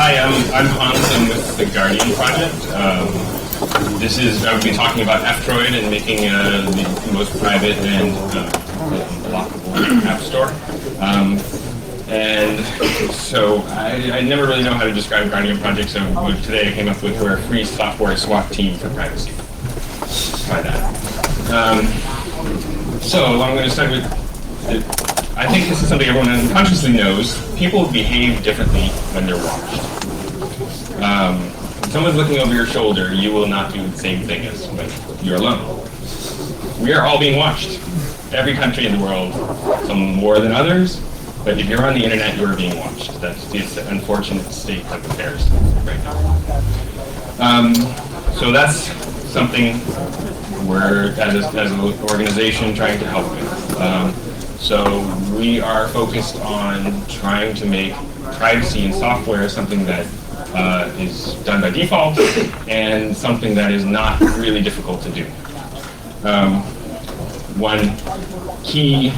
Hi, I'm Hans. I'm with the Guardian project. I'll be talking about F-Droid and making the most private and unblockable app store. And so I never really know how to describe Guardian project, so today I came up with we're a free software SWAT team for privacy. Try that. So I'm going to start with, I think this is something everyone unconsciously knows. People behave differently when they're watched. If someone's looking over your shoulder, you will not do the same thing as when you're alone. We are all being watched. Every country in the world, some more than others, but if you're on the internet, you're being watched. That's the unfortunate state of affairs right now. So that's something we're, as an organization, trying to help with. So we are focused on trying to make privacy in software something that is done by default and something that is not really difficult to do. One key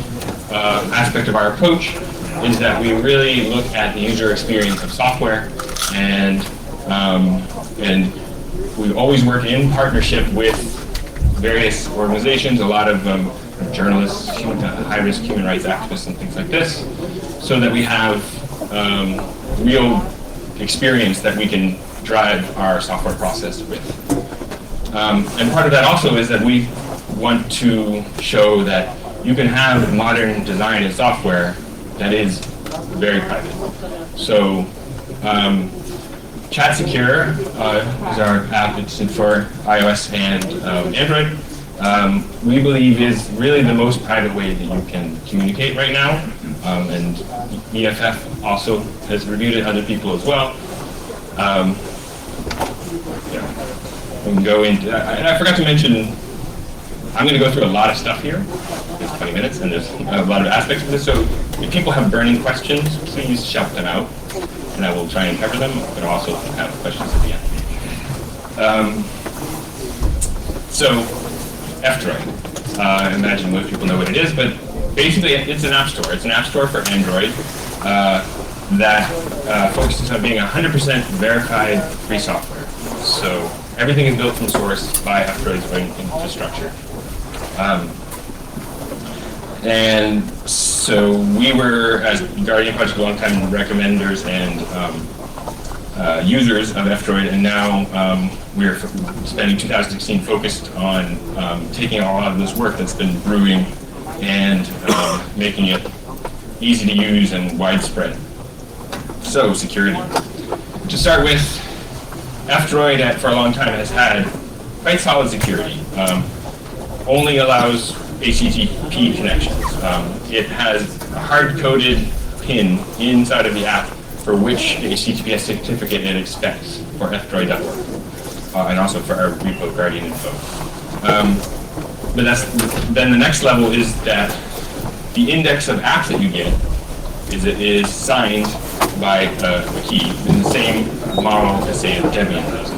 aspect of our approach is that we really look at the user experience of software, and we always work in partnership with various organizations, a lot of journalists, high-risk human rights activists, and things like this, so that we have real experience that we can drive our software process with. And part of that also is that we want to show that you can have modern design and software that is very private. So Chat Secure is our app. It's for iOS and Android. We believe is really the most private way that you can communicate right now. And EFF also has reviewed it, other people as well. We can go into, and I forgot to mention, I'm going to go through a lot of stuff here. It's 20 minutes, and there's a lot of aspects of this. So if people have burning questions, please shout them out, and I will try and cover them, but I'll also have questions at the end. So F-Droid. I imagine most people know what it is, but basically it's an app store. It's an app store for Android that focuses on being 100% verified free software. So everything is built from source by F-Droid's own infrastructure. And so we were, as Guardian Project, longtime recommenders and users of F-Droid, and now we're spending 2016 focused on taking a lot of this work that's been brewing and making it easy to use and widespread. So security. To start with, F-Droid for a long time has had quite solid security. Only allows HTTP connections. It has a hard-coded PIN inside of the app for which the HTTPS certificate it expects for fdroid.org, and also for our repo Guardian info. But then the next level is that the index of apps that you get is signed by a key in the same model as, say, Debian does.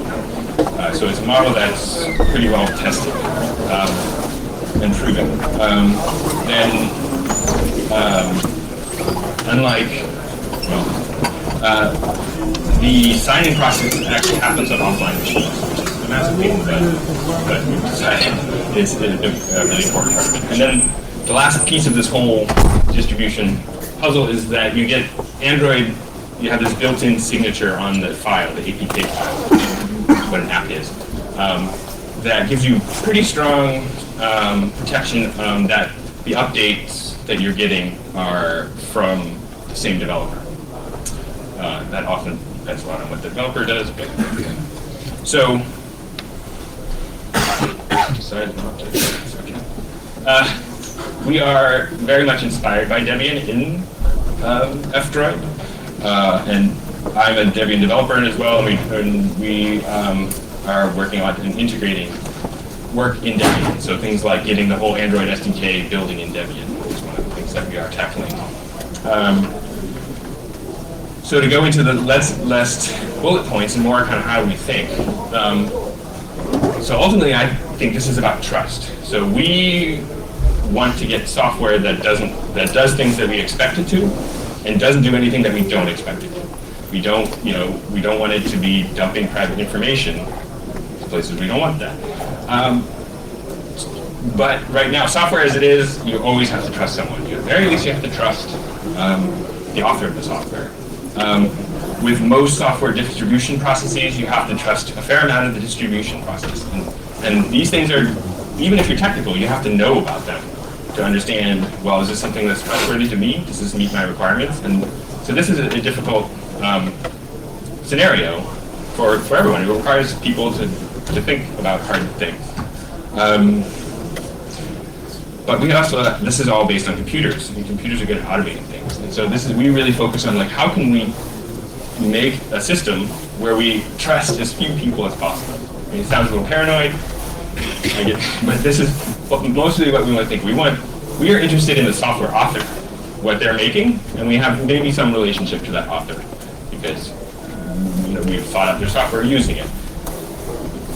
So it's a model that's pretty well tested and proven. Unlike, the signing process actually happens on offline machines, which is a massive pain, but we've decided it's a really important part of it. And then the last piece of this whole distribution puzzle is that you get Android, you have this built-in signature on the file, the APK file, which is what an app is. That gives you pretty strong protection that the updates that you're getting are from the same developer. That often depends a lot on what the developer does. But so, decided not to. We are very much inspired by Debian in F-Droid, and I'm a Debian developer as well. And we are working on integrating work in Debian. So things like getting the whole Android SDK building in Debian is one of the things that we are tackling. So to go into the less bullet points and more kind of how we think. So ultimately, I think this is about trust. So we want to get software that does things that we expect it to, and doesn't do anything that we don't expect it to. We don't, we don't want it to be dumping private information to places we don't want that. But right now, software as it is, you always have to trust someone. At the very least, you have to trust the author of the software. With most software distribution processes, you have to trust a fair amount of the distribution process. And these things are, even if you're technical, you have to know about them to understand, well, is this something that's trustworthy to me? Does this meet my requirements? And so this is a difficult scenario for everyone. It requires people to think about hard things. But we also, this is all based on computers, and computers are good at automating things. And so we really focus on like, how can we make a system where we trust as few people as possible? I mean, it sounds a little paranoid, but this is mostly what we want to think. We are interested in the software author, what they're making, and we have maybe some relationship to that author because we've thought out their software using it.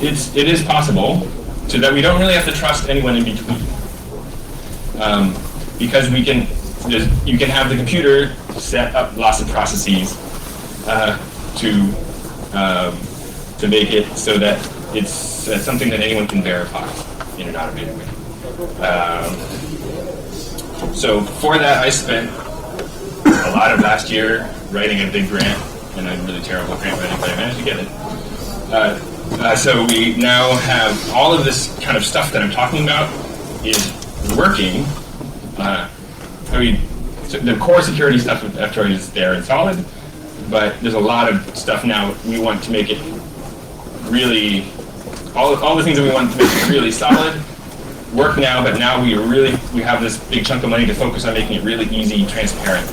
It is possible so that we don't really have to trust anyone in between. Because you can have the computer set up lots of processes to make it so that it's something that anyone can verify in an automated way. So for that, I spent a lot of last year writing a big grant, and I'm really terrible at grant writing, but I managed to get it. So we now have all of this kind of stuff that I'm talking about is working. So the core security stuff with F-Droid is there and solid, but there's a lot of stuff now we want to make it really, all the things that we want to make it really solid work now, but now we have this big chunk of money to focus on making it really easy, transparent,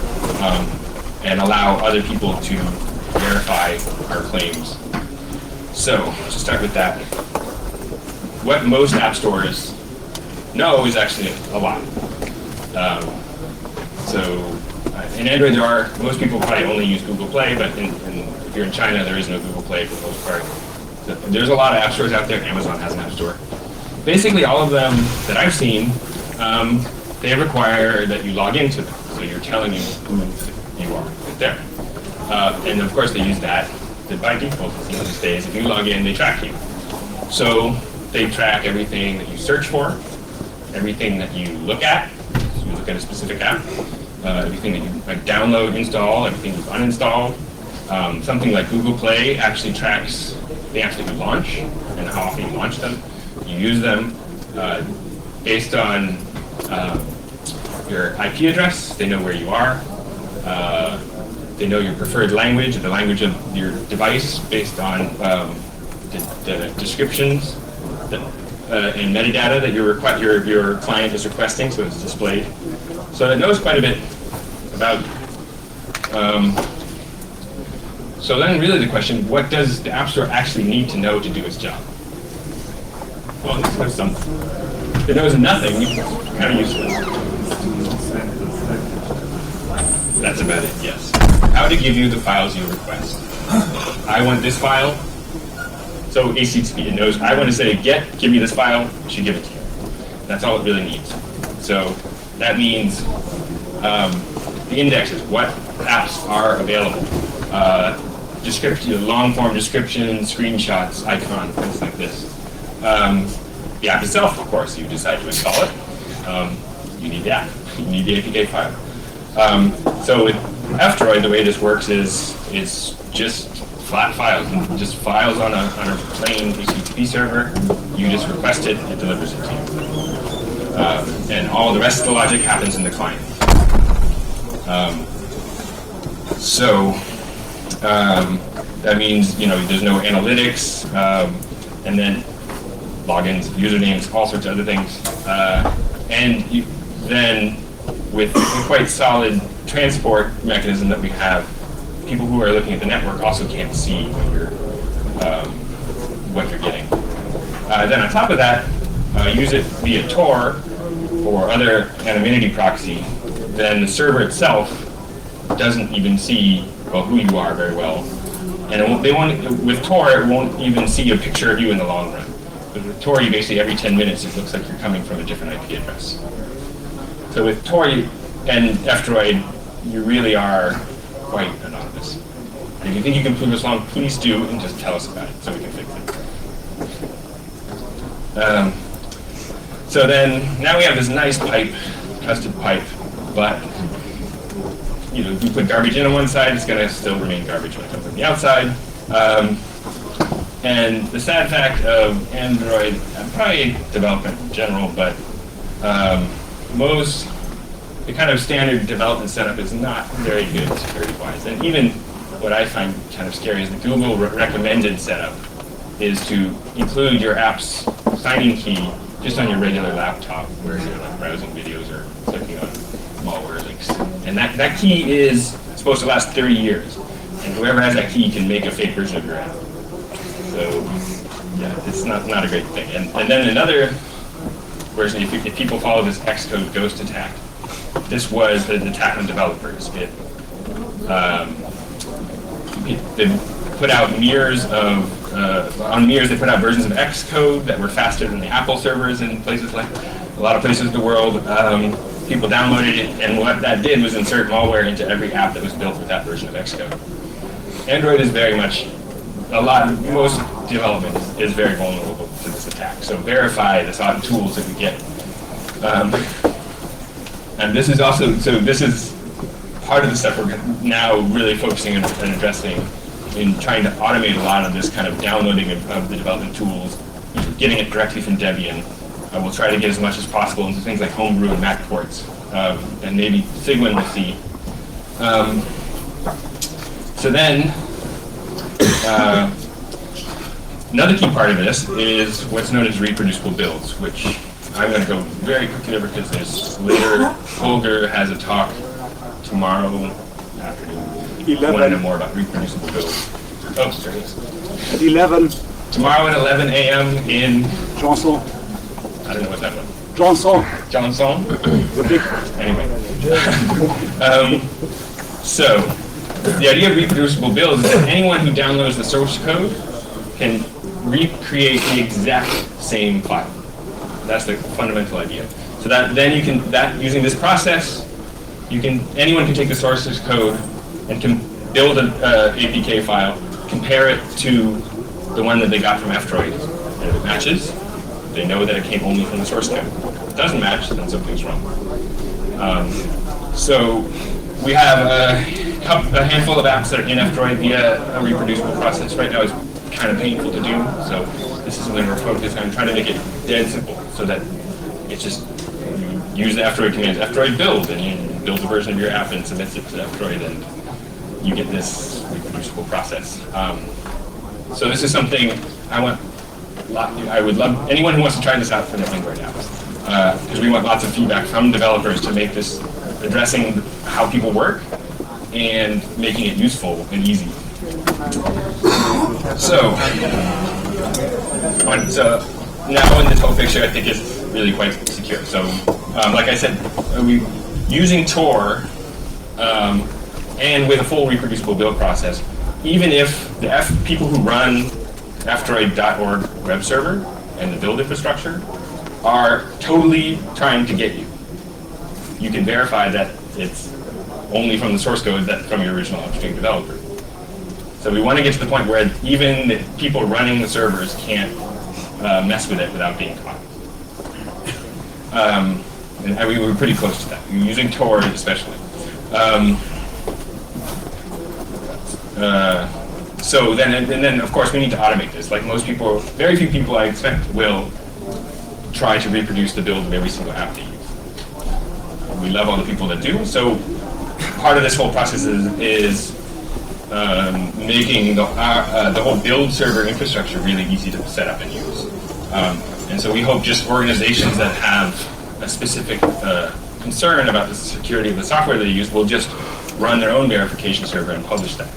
and allow other people to verify our claims. So, to start with that, what most app stores know is actually a lot. In Android most people probably only use Google Play, but if you're in China, there is no Google Play for the most part. So there's a lot of app stores out there. Amazon has an app store. Basically, all of them that I've seen, they require that you log into them. So you're telling you who you are right there. And of course, they use that by default. These days, if you log in, they track you. So they track everything that you search for, everything that you look at. So you look at a specific app, everything that you download, install, everything you uninstall. Something like Google Play actually tracks the apps that you launch and how often you launch them. You use them based on your IP address. They know where you are. They know your preferred language, the language of your device, based on the descriptions and metadata that your client is requesting, so it's displayed. So it knows quite a bit about. So then, really, the question: what does the App Store actually need to know to do its job? Well, it knows something. If it knows nothing, it's kind of useless. That's about it. Yes. How to give you the files you request. I want this file. So HTTP, it knows, I want to say, give me this file, it should give it to you. That's all it really needs. So that means the indexes, what apps are available, long form description, screenshots, icon, things like this. The app itself, of course, you decide to install it. You need the app, you need the APK file. So with F-Droid, the way this works is it's just flat files, just files on a plain HTTP server. You just request it, it delivers it to you. And all the rest of the logic happens in the client. That means there's no analytics, and then logins, usernames, all sorts of other things. Then with a quite solid transport mechanism that we have, people who are looking at the network also can't see what you're getting. Then on top of that, use it via Tor or other anonymity proxy. Then the server itself doesn't even see who you are very well, and with Tor it won't even see a picture of you in the long run. But with Tor, you basically every 10 minutes it looks like you're coming from a different IP address. So with Tor and F-Droid, you really are quite anonymous. And if you think you can prove us wrong, please do, and just tell us about it so we can fix it. So then, now we have this nice pipe, trusted pipe, but if you put garbage in on one side, it's going to still remain garbage when it comes on the outside. And the sad fact of Android, probably development in general, but the kind of standard development setup is not very good security-wise. And even what I find kind of scary is the Google recommended setup is to include your app's signing key just on your regular laptop where you're like browsing videos or clicking on malware links. And that key is supposed to last 30 years. And whoever has that key can make a fake version of your app. So yeah, it's not a great thing. And then another version, if people follow this Xcode ghost attack, this was an attack on developers. They put out mirrors of on mirrors. They put out versions of Xcode that were faster than the Apple servers in places like a lot of places in the world. People downloaded it, and what that did was insert malware into every app that was built with that version of Xcode. Android is very much most development is very vulnerable to this attack. So verify the sort of tools that we get. And this is also this is part of the stuff we're now really focusing on and addressing in trying to automate a lot of this kind of downloading of the development tools, getting it directly from Debian. We'll try to get as much as possible into things like Homebrew and Mac ports, and maybe Sigwin with C. So then, another key part of this is what's known as reproducible builds, which I'm going to go very quickly over because there's later, Holger has a talk tomorrow afternoon. 11. Want to know more about reproducible builds. Oh, there it is. At 11. Tomorrow at 11 a.m. in... Johnson. I don't know what that was. Johnson. Johnson? Anyway. So, the idea of reproducible builds is that anyone who downloads the source code can recreate the exact same file. That's the fundamental idea. So that then you can, using this process, anyone can take the source code and can build an APK file, compare it to the one that they got from F-Droid. And if it matches, they know that it came only from the source code. If it doesn't match, then something's wrong. So we have a handful of apps that are in F-Droid via a reproducible process. Right now it's kind of painful to do, so this is something we're focused on trying to make it dead simple so that it's just you use the F-Droid commands, F-Droid build, and you build a version of your app and submits it to F-Droid, and you get this reproducible process. So this is something I would love anyone who wants to try this out for their Android apps, because we want lots of feedback from developers to make this addressing how people work and making it useful and easy. So now in this whole picture, I think is really quite secure. So like I said, using Tor and with a full reproducible build process, even if the people who run fdroid.org web server and the build infrastructure are totally trying to get you, you can verify that it's only from the source code from your original upstream developer. So we want to get to the point where even the people running the servers can't mess with it without being caught. And we were pretty close to that, using Tor especially. So then of course we need to automate this. Like most people, very few people I expect will try to reproduce the build of every single app they use. We love all the people that do. So part of this whole process is making the whole build server infrastructure really easy to set up and use. And so we hope just organizations that have a specific concern about the security of the software they use will just run their own verification server and publish that.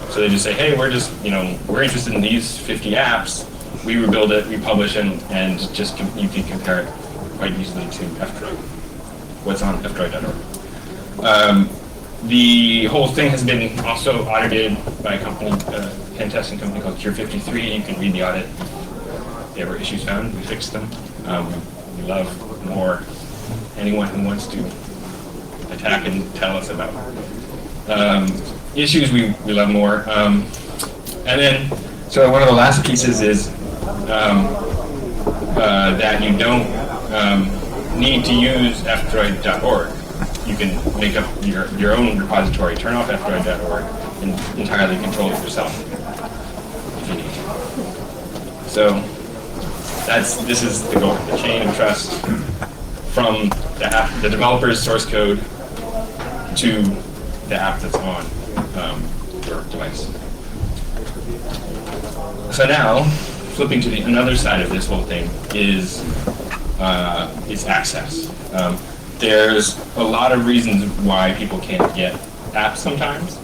So they just say, hey, we're interested in these 50 apps. We rebuild it, we publish, and just you can compare it quite easily to F-Droid. What's on fdroid.org. The whole thing has been also audited by a company, pen testing company called Cure53. You can read the audit. If there were issues found, we fixed them. We love more anyone who wants to attack and tell us about it. issues we love more. And then, so one of the last pieces is that you don't need to use fdroid.org. You can make up your own repository, turn off fdroid.org, and entirely control it yourself if you need to. So this is the goal, the chain of trust from the developer's source code to the app that's on your device. So now, flipping to another side of this whole thing is access. There's a lot of reasons why people can't get apps sometimes.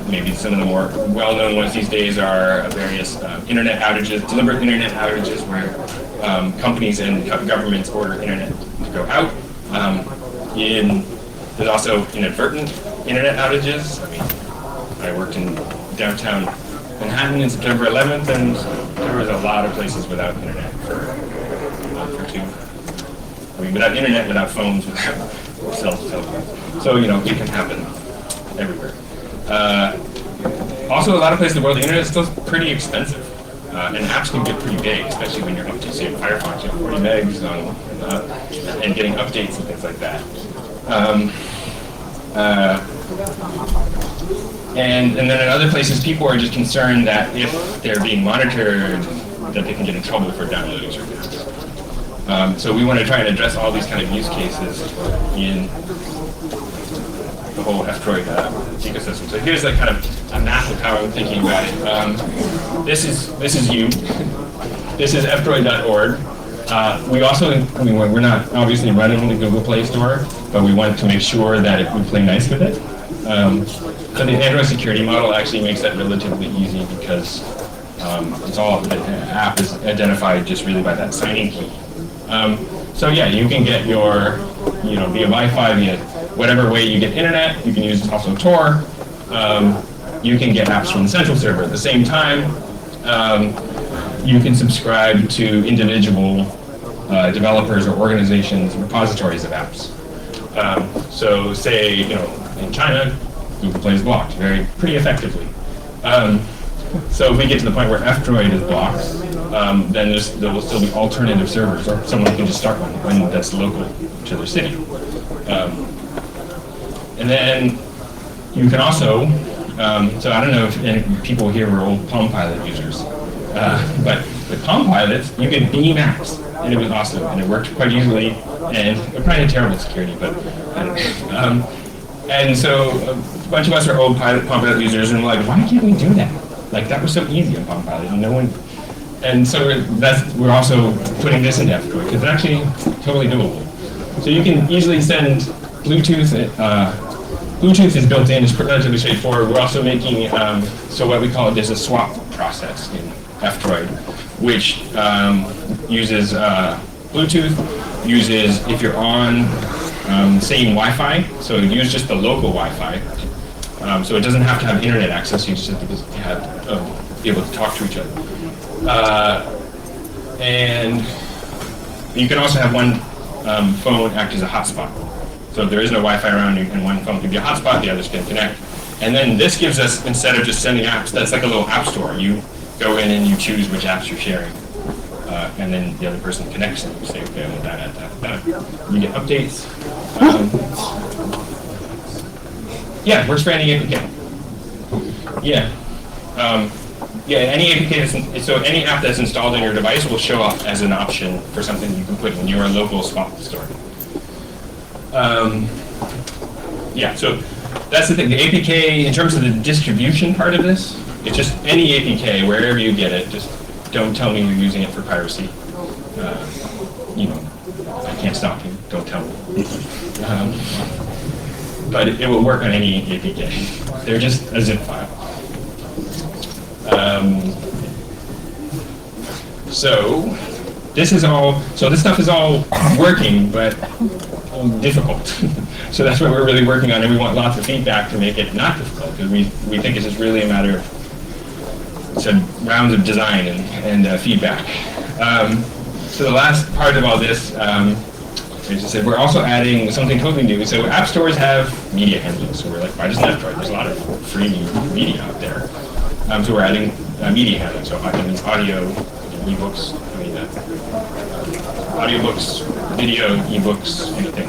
Maybe some of the more well-known ones these days are various internet outages, deliberate internet outages, where companies and governments order internet to go out. There's also inadvertent internet outages. I mean, I worked in downtown Manhattan in September 11th, and there was a lot of places without internet for without internet, without phones, without cell phones. So, it can happen everywhere. Also, a lot of places in the world, the internet is still pretty expensive. And apps can get pretty big, especially when you're up to, say, Firefox, you have 40 megs on, and getting updates and things like that. And then in other places, people are just concerned that if they're being monitored, that they can get in trouble for downloading certain apps. So we want to try and address all these kind of use cases in the whole F-Droid ecosystem. So here's like kind of a map of how I'm thinking about it. This is you. This is fdroid.org. We also, we're not obviously running the Google Play Store, but we want to make sure that we play nice with it. So the Android security model actually makes that relatively easy because the app is identified just really by that signing key. So yeah, you can get your, via Wi-Fi, via whatever way you get internet. You can use also Tor. You can get apps from the central server at the same time. You can subscribe to individual developers or organizations, repositories of apps. So say, in China, Google Play is blocked pretty effectively. So if we get to the point where F-Droid is blocked, then there will still be alternative servers, or someone can just start one that's local to their city. And then you can also, so I don't know if any people here were old Palm Pilot users, but with Palm Pilots, you could beam apps, and it was awesome, and it worked quite easily, and it probably had terrible security, but and so a bunch of us are old Palm Pilot users, and we're like, why can't we do that? Like, that was so easy on Palm Pilot, and and so we're also putting this into F-Droid, because it's actually totally doable. So you can easily send Bluetooth. Bluetooth is built in, it's relatively straightforward. We're also making, so what we call it is a swap process in F-Droid, which uses Bluetooth, if you're on same Wi-Fi, so use just the local Wi-Fi. So it doesn't have to have internet access, you just have to be able to talk to each other. And you can also have one phone act as a hotspot. So if there is no Wi-Fi around, and one phone can be a hotspot, the others can connect. And then this gives us, instead of just sending apps, that's like a little app store. You go in and you choose which apps you're sharing. And then the other person connects and you say, okay, I want that. You get updates. Yeah, works for any APK. Yeah. Any APK, so any app that's installed on your device will show up as an option for something you can put in your local swap store. So that's the thing. The APK, in terms of the distribution part of this, it's just any APK, wherever you get it, just don't tell me you're using it for piracy. I can't stop you. Don't tell me. But it will work on any APK. They're just a zip file. So this stuff is all working, but difficult. So that's what we're really working on, and we want lots of feedback to make it not difficult, because we think it's just really a matter of rounds of design and feedback. So the last part of all this, as I said, we're also adding something totally new. So app stores have media handling. So we're like, why doesn't F-Droid? There's a lot of free media out there. So we're adding media handling. So that means audio, ebooks, audiobooks, video, ebooks, anything.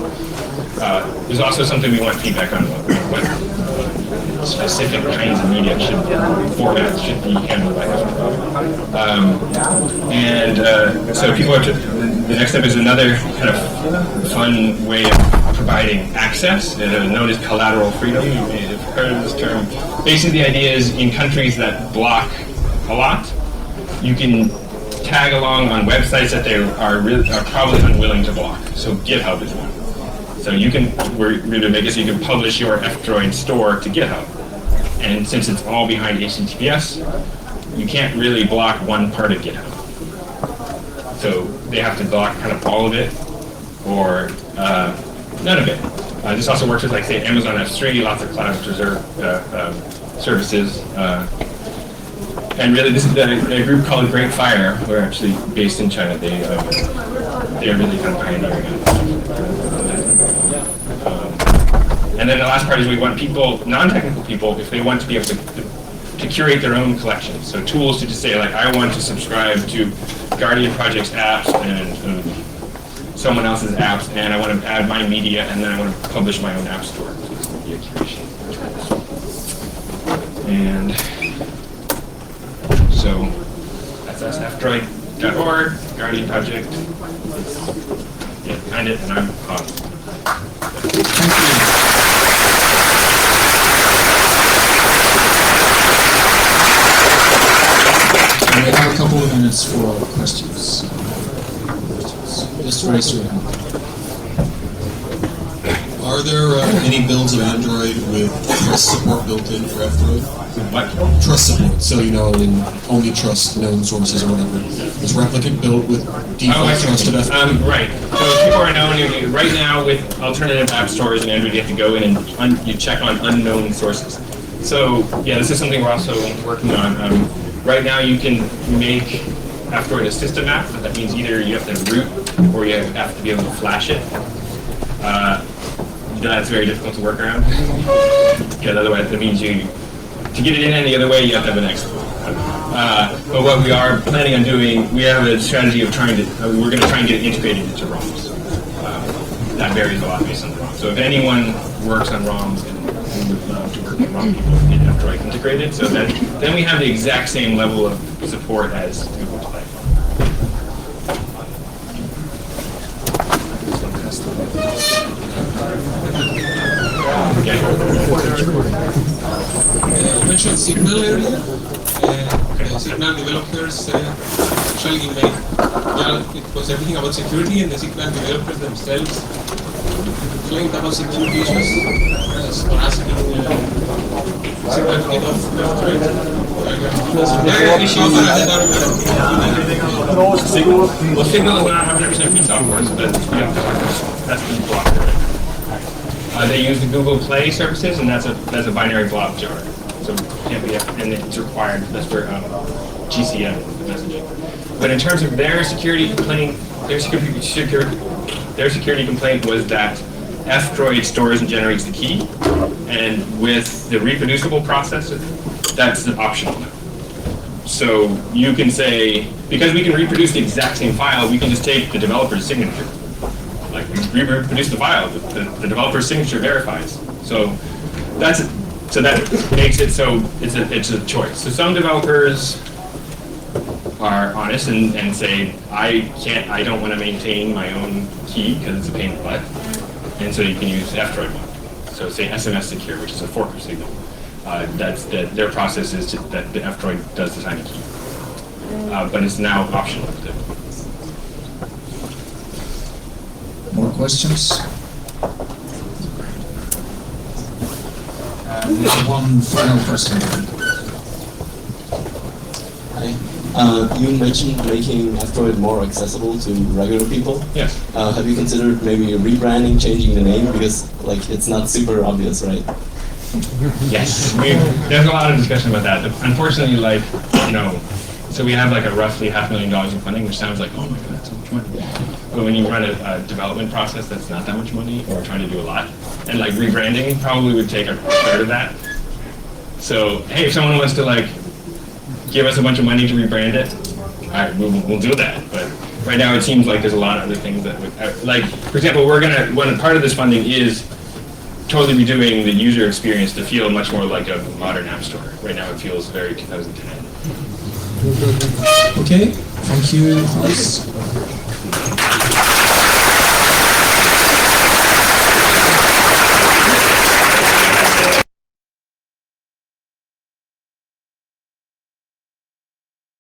There's also something we want feedback on what specific kinds of media formats should be handled by F-Droid. So people are the next step is another kind of fun way of providing access, known as collateral freedom. You may have heard of this term. Basically, the idea is in countries that block a lot, you can tag along on websites that they are probably unwilling to block. So GitHub is one. So we're going to make it so you can publish your F-Droid store to GitHub. And since it's all behind HTTPS, you can't really block one part of GitHub. So they have to block kind of all of it or none of it. This also works with, like, say, Amazon S3, lots of cloud reserve services. And really, this is a group called Great Fire. We're actually based in China. They're really kind of pioneering it. And then the last part is we want people, non-technical people, if they want to be able to curate their own collections. So tools to just say, like, I want to subscribe to Guardian Project's apps and someone else's apps, and I want to add my media, and then I want to publish my own app store. So this will be a curation. And so that's us, fdroid.org, Guardian Project. Yeah, behind it, and I'm on. Thank you. We have a couple of minutes for questions. Just raise your hand. Are there any builds of Android with trust support built in for F-Droid? What? Trust support, so only trust known sources or whatever. Is Replicant built with default trusted F-Droid? Right. So people are known right now with alternative app stores and Android. You have to go in and you check on unknown sources. So yeah, this is something we're also working on. Right now, you can make F-Droid a system app, but that means either you have to root or you have to be able to flash it. That's very difficult to work around. Yeah, otherwise that means to get it in any other way, you have to have an export. But what we are planning on doing, we have a strategy of we're going to try and get it integrated into ROMs. That varies a lot based on the ROM. So if anyone works on ROMs, we would love to work with ROM people in F-Droid integrated. So then we have the exact same level of support as Google Play. You mentioned Signal earlier. Signal developers actually it was everything about security, and the Signal developers themselves complained about security issues. For asking Signal to get off F-Droid. Well, Signal will not have 100% free software, so that's the blocker. They use the Google Play services, and that's a binary blob jar. So can't be, and it's required. That's for GCM messaging. But in terms of their security complaint, their security complaint was that F-Droid stores and generates the key, and with the reproducible processor, that's optional now. So you can say, because we can reproduce the exact same file, we can just take the developer's signature. Like, we reproduce the file, the developer's signature verifies. So that makes it so it's a choice. So some developers are honest and say, I don't want to maintain my own key because it's a pain in the butt. And so you can use F-Droid one. So say SMS Secure, which is a fork of Signal. Their process is that the F-Droid does design a key. But it's now optional. More questions? One final question. Hi. You mentioned making F-Droid more accessible to regular people. Yes. Have you considered maybe rebranding, changing the name? Because it's not super obvious, right? Yes. There's a lot of discussion about that. Unfortunately, So we have like a roughly $500,000 in funding, which sounds like, oh my god, that's so much money. But when you run a development process that's not that much money, or trying to do a lot, and like rebranding probably would take a third of that. So hey, if someone wants to like give us a bunch of money to rebrand it, all right, we'll do that. But right now it seems like there's a lot of other things that would, like for example, one part of this funding is totally redoing the user experience to feel much more like a modern app store. Right now it feels very 2010. Okay, thank you, Hans.